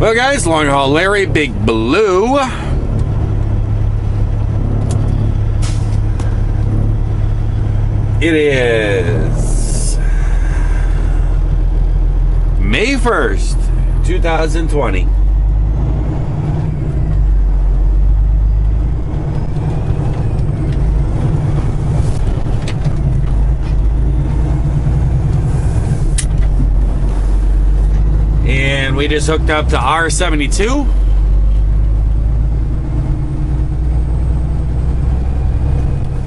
Well, guys, Long Haul Larry, Big Blue. It is May 1st, 2020. And we just hooked up to R72.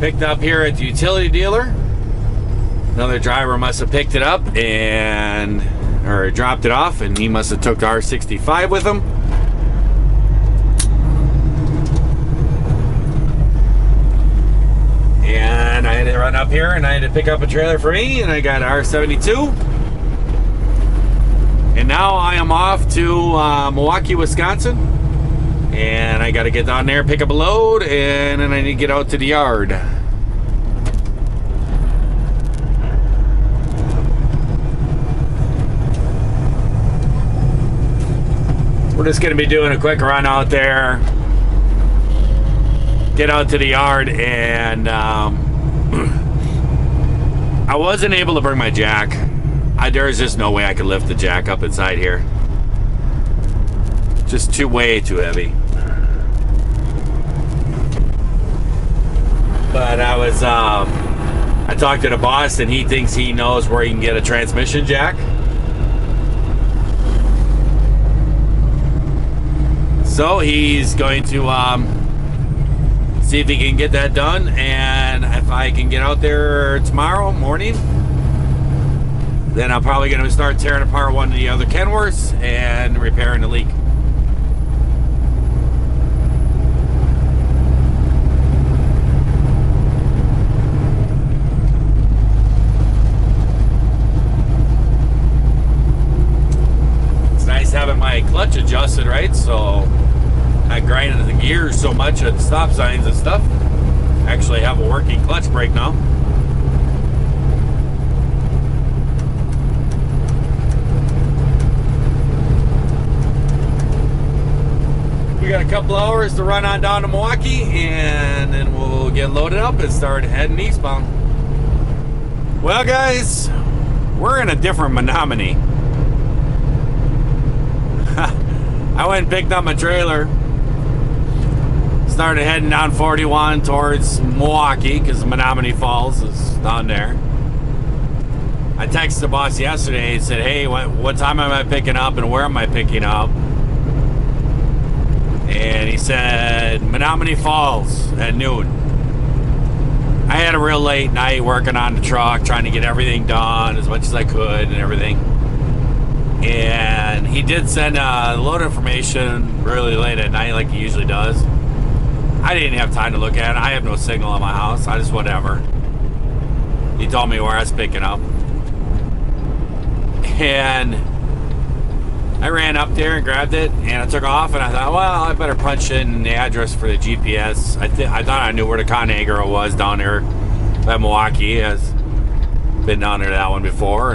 Picked up here at the utility dealer. Another driver must have picked it up or dropped it off, and he must have took the R65 with him. And I had to run up here and I had to pick up a trailer for me, and I got R72. And now I am off to Milwaukee, Wisconsin. And I got to get down there, pick up a load, and then I need to get out to the yard. We're just going to be doing a quick run out there, get out to the yard, and I wasn't able to bring my jack. There's just no way I could lift the jack up inside here. Just way too heavy. But I talked to the boss, and he thinks he knows where he can get a transmission jack. So he's going to see if he can get that done, and if I can get out there tomorrow morning, then I'm probably going to start tearing apart one of the other Kenworths and repairing the leak. It's nice having my clutch adjusted, right? So not grinding the gears so much at stop signs and stuff. Actually have a working clutch brake now. We got a couple hours to run on down to Milwaukee, and then we'll get loaded up and start heading eastbound. Well, guys, we're in a different Menominee. I went and picked up my trailer, started heading down 41 towards Milwaukee because Menominee Falls is down there. I texted the boss yesterday and said, hey, what time am I picking up and where am I picking up? And he said Menominee Falls at noon. I had a real late night working on the truck, trying to get everything done as much as I could and everything. And he did send load information really late at night like he usually does. I didn't have time to look at it. I have no signal in my house. I just whatever. He told me where I was picking up. And I ran up there and grabbed it, and I took off, and I thought, well, I better punch in the address for the GPS. I thought I knew where the ConAgra was down there by Milwaukee. I've been down there to that one before,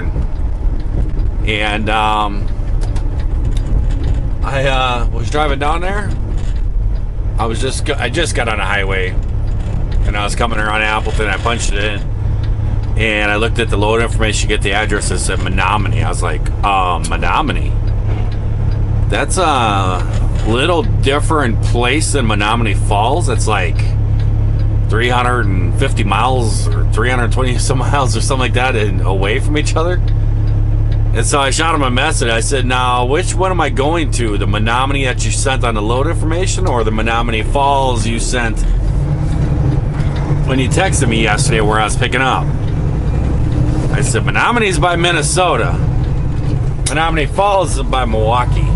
and I was driving down there. I just got on the highway, and I was coming around Appleton. I punched it in, and I looked at the load information, get the address. It said Menominee. I was like, Menominee? That's a little different place than Menominee Falls. It's like 350 miles or 320 some miles or something like that away from each other. And so I shot him a message. I said, now, which one am I going to? The Menominee that you sent on the load information, or the Menominee Falls you sent when you texted me yesterday where I was picking up? I said, Menominee's by Minnesota. Menominee Falls is by Milwaukee.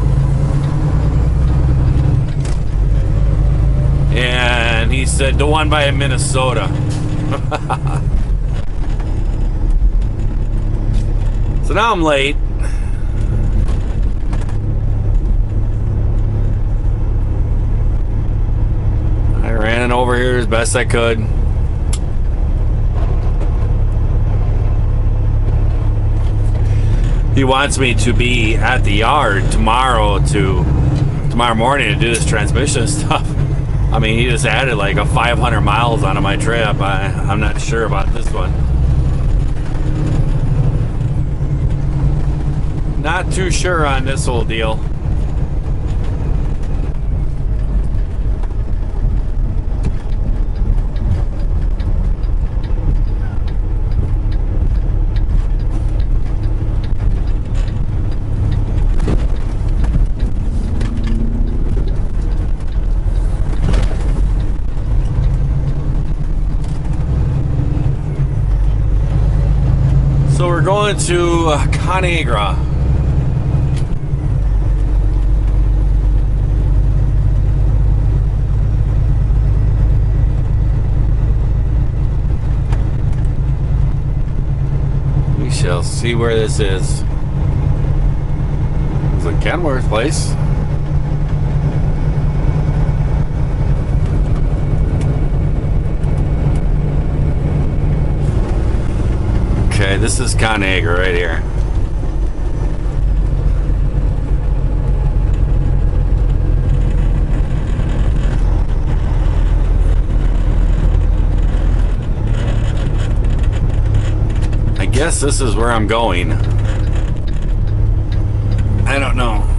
And he said, the one by Minnesota. So now I'm late. I ran over here as best I could. He wants me to be at the yard tomorrow morning to do this transmission stuff. I mean, he just added like a 500 miles onto my trip. I'm not sure about this one. Not too sure on this whole deal. So we're going to ConAgra. We shall see where this is. It's a Kenworth place. Okay, this is ConAgra right here. I guess this is where I'm going. I don't know.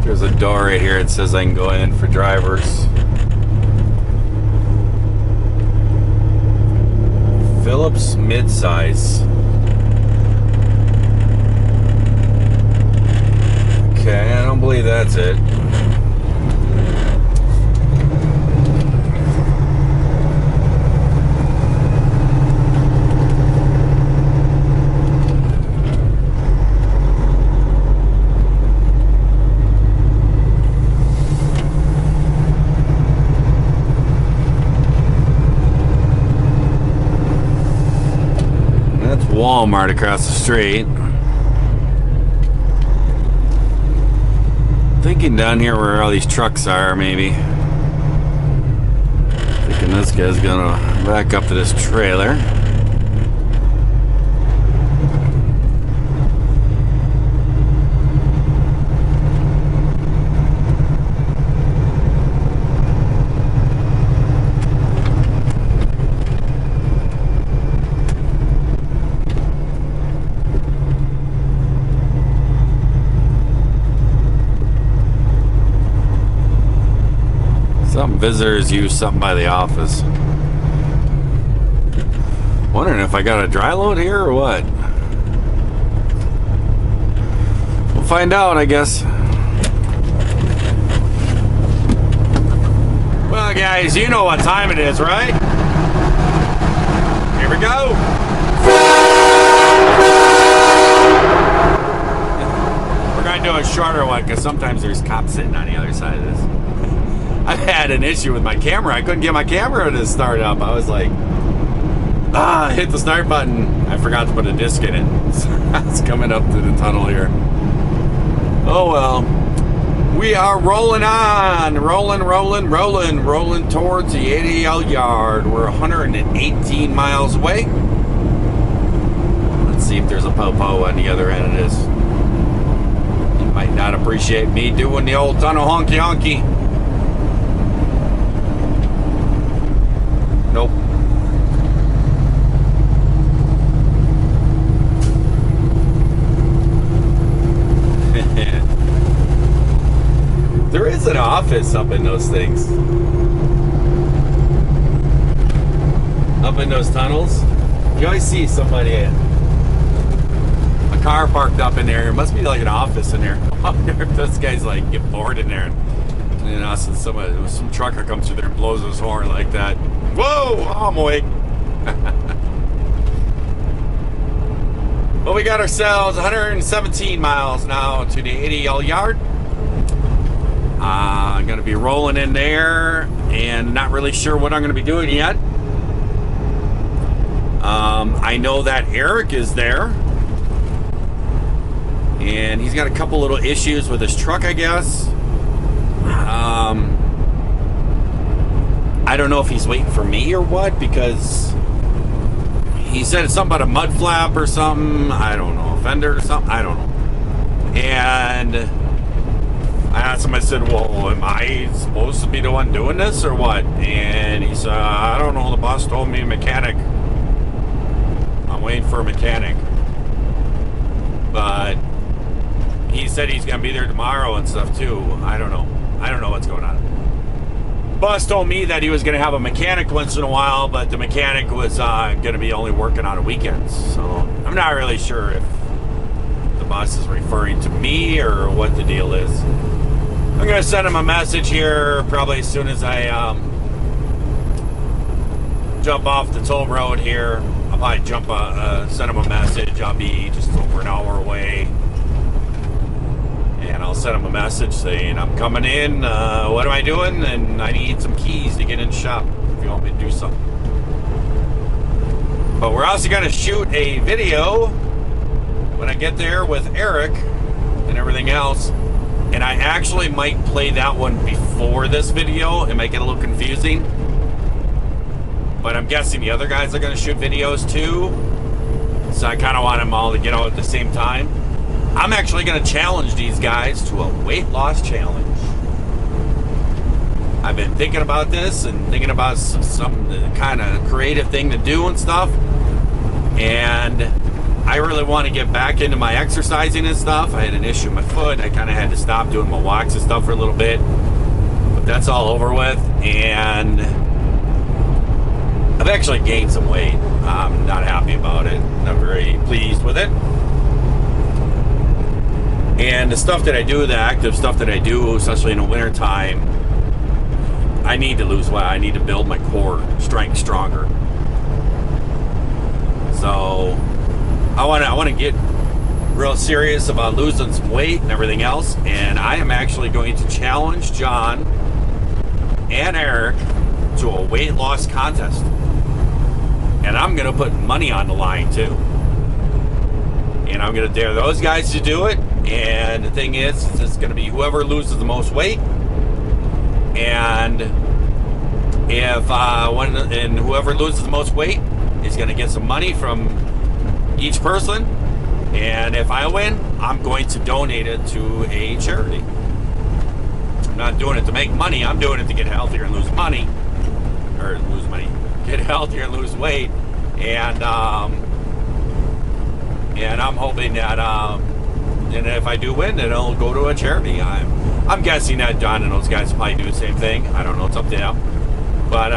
There's a door right here. It says I can go in for drivers. Phillips midsize. Okay, I don't believe that's it. Walmart across the street. Thinking down here where all these trucks are, maybe. Thinking this guy's gonna back up to this trailer. Some visitors use something by the office. Wondering if I got a dry load here or what. We'll find out, I guess. Well, guys, you know what time it is, right? Here we go. We're going to do a shorter one because sometimes there's cops sitting on the other side of this. I've had an issue with my camera. I couldn't get my camera to start up. I was like, I hit the start button. I forgot to put a disc in it. So I was coming up to the tunnel here. Oh well. We are rolling on. Rolling towards the ADL yard. We're 118 miles away. Let's see if there's a po-po on the other end of this. You might not appreciate me doing the old tunnel honky. Nope. There is an office up in those things. Up in those tunnels. You always see somebody, a car parked up in there. There must be like an office in there. I wonder if those guys like get bored in there. And you know, some trucker comes through there and blows his horn like that. Whoa, I'm awake. Well, we got ourselves 117 miles now to the ADL yard. I'm going to be rolling in there and not really sure what I'm going to be doing yet. I know that Eric is there. And he's got a couple little issues with his truck, I guess. I don't know if he's waiting for me or what, because he said it's something about a mud flap or something. I don't know, a fender or something. I don't know. And I asked him, I said, well, am I supposed to be the one doing this or what? And he said, I don't know, the boss told me mechanic. I'm waiting for a mechanic. But he said he's going to be there tomorrow and stuff too. I don't know. I don't know what's going on. Boss told me that he was going to have a mechanic once in a while, but the mechanic was going to be only working on weekends. So I'm not really sure if the boss is referring to me or what the deal is. I'm going to send him a message here probably as soon as I jump off the toll road here. I'll probably send him a message. I'll be just over an hour away. And I'll send him a message saying, I'm coming in, what am I doing? And I need some keys to get in the shop if you want me to do something. But we're also going to shoot a video when I get there with Eric and everything else. And I actually might play that one before this video. It might get a little confusing. But I'm guessing the other guys are going to shoot videos too. So I kind of want them all to get out at the same time. I'm actually going to challenge these guys to a weight loss challenge. I've been thinking about this and thinking about some kind of creative thing to do and stuff. And I really want to get back into my exercising and stuff. I had an issue with my foot. I kind of had to stop doing my walks and stuff for a little bit. But that's all over with. And I've actually gained some weight. I'm not happy about it. Not very pleased with it. And the stuff that I do, the active stuff that I do, especially in the winter time, I need to lose weight. I need to build my core strength stronger. So I want to get real serious about losing some weight and everything else. And I am actually going to challenge John and Eric to a weight loss contest. And I'm going to put money on the line too. And I'm going to dare those guys to do it. And the thing is, it's going to be whoever loses the most weight. And if whoever loses the most weight is going to get some money from each person. And if I win, I'm going to donate it to a charity. I'm not doing it to make money. I'm doing it to get healthier and lose money. Or lose money. Get healthier and lose weight. And I'm hoping that and if I do win, then it'll go to a charity. I'm guessing that John and those guys probably do the same thing. I don't know, it's up to them. But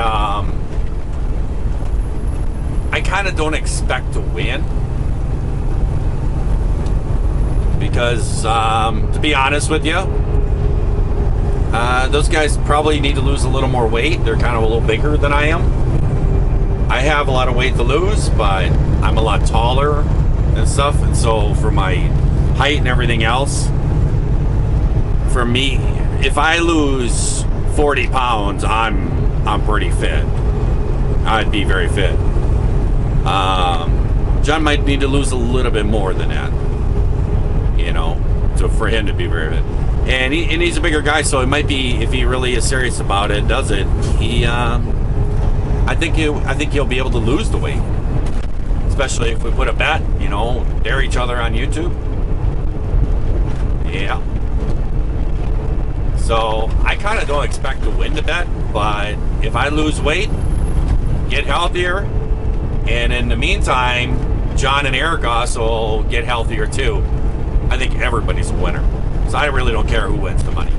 I kind of don't expect to win. Because, to be honest with you, those guys probably need to lose a little more weight. They're kind of a little bigger than I am. I have a lot of weight to lose, but I'm a lot taller and stuff. And so for my height and everything else, for me, if I lose 40 pounds, I'm pretty fit. I'd be very fit. John might need to lose a little bit more than that, you know, for him to be very fit. And he's a bigger guy, so it might be, if he really is serious about it, does it, I think he'll be able to lose the weight. Especially if we put a bet, you know, dare each other on YouTube. Yeah. So I kind of don't expect to win the bet, but if I lose weight, get healthier, and in the meantime, John and Eric also get healthier too, I think everybody's a winner. So I really don't care who wins the money.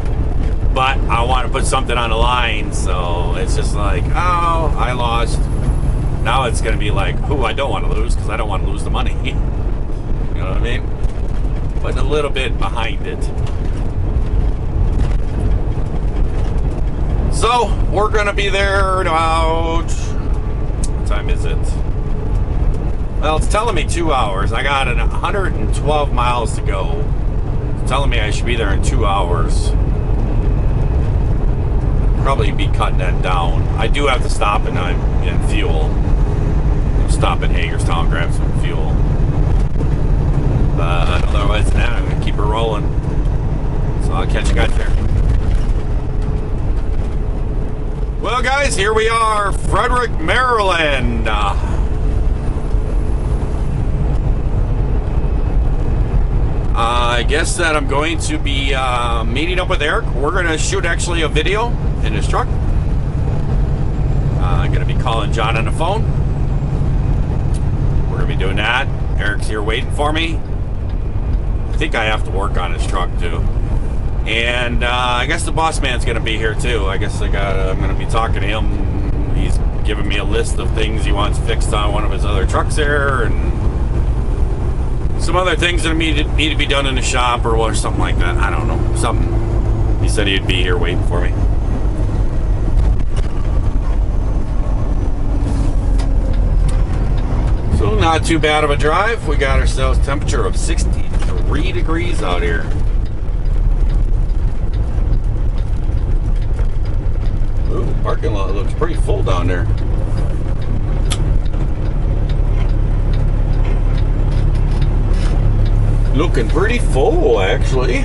But I want to put something on the line, so it's just like, oh, I lost. Now it's going to be like, oh, I don't want to lose because I don't want to lose the money. You know what I mean? Putting a little bit behind it. So, we're going to be there about, what time is it? Well, it's telling me 2 hours. I got 112 miles to go. It's telling me I should be there in 2 hours. Probably be cutting that down. I do have to stop and I'm in fuel. I'm stop in Hagerstown, grab some fuel. But otherwise than that, I'm going to keep her rolling. So I'll catch you guys there. Well, guys, here we are, Frederick, Maryland. I guess that I'm going to be meeting up with Eric. We're going to shoot actually a video in his truck. I'm going to be calling John on the phone. We're going to be doing that. Eric's here waiting for me. I think I have to work on his truck too. And I guess the boss man's going to be here too. I guess I'm going to be talking to him. He's giving me a list of things he wants fixed on one of his other trucks there, and some other things that need to be done in the shop or something like that. I don't know. Something. He said he'd be here waiting for me. So not too bad of a drive. We got ourselves a temperature of 63 degrees out here. Ooh, parking lot looks pretty full down there. Looking pretty full, actually.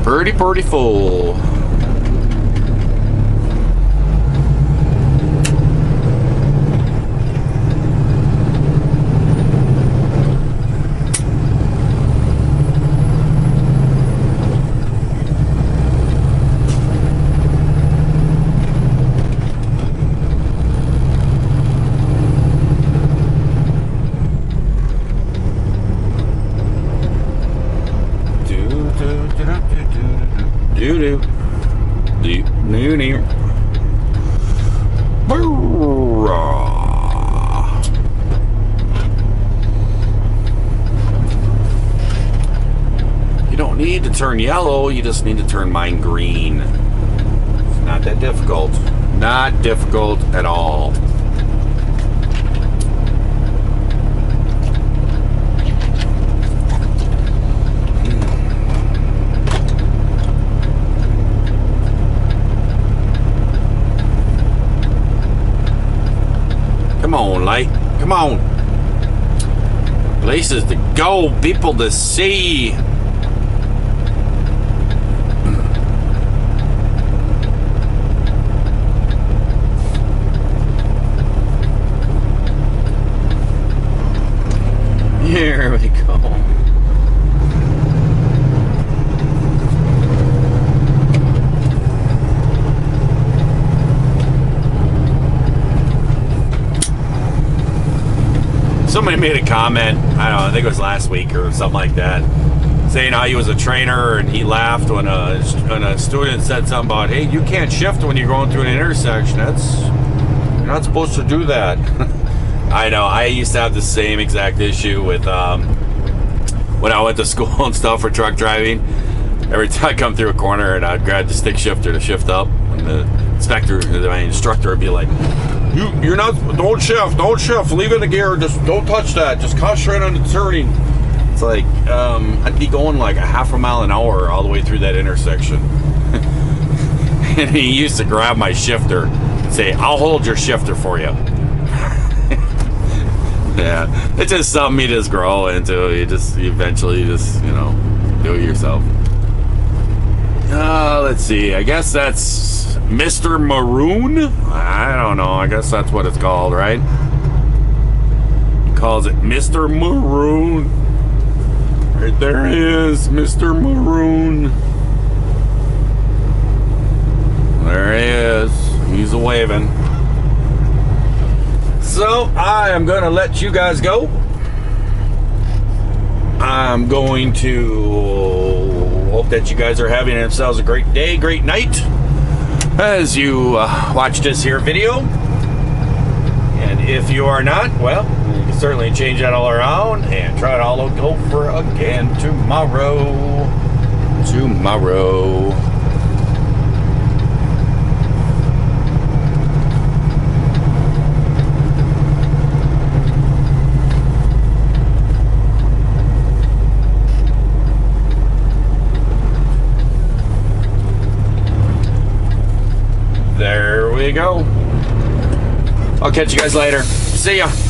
Pretty full. You don't need to turn yellow, you just need to turn mine green. It's not that difficult. Not difficult at all. Come on, light. Come on. Places to go, people to see. Here we go. Somebody made a comment, I don't know, I think it was last week or something like that, saying how he was a trainer and he laughed when a student said something about, hey, you can't shift when you're going through an intersection. You're not supposed to do that. I know, I used to have the same exact issue with when I went to school and stuff for truck driving. Every time I come through a corner and I'd grab the stick shifter to shift up, and my instructor would be like, You're not, don't shift, leave it in the gear, just don't touch that, just concentrate on the turning. It's like, I'd be going like a half a mile an hour all the way through that intersection. And he used to grab my shifter and say, I'll hold your shifter for you. Yeah, it's just something you just grow into. You eventually do it yourself. Let's see, I guess that's Mr. Maroon? I don't know. I guess that's what it's called, right? He calls it Mr. Maroon. Right there he is, Mr. Maroon. There he is. He's a-waving. So, I am going to let you guys go. I'm going to hope that you guys are having yourselves a great day, great night, as you watch this here video. And if you are not, well, you can certainly change that all around and try it all over again tomorrow. There we go. I'll catch you guys later. See ya.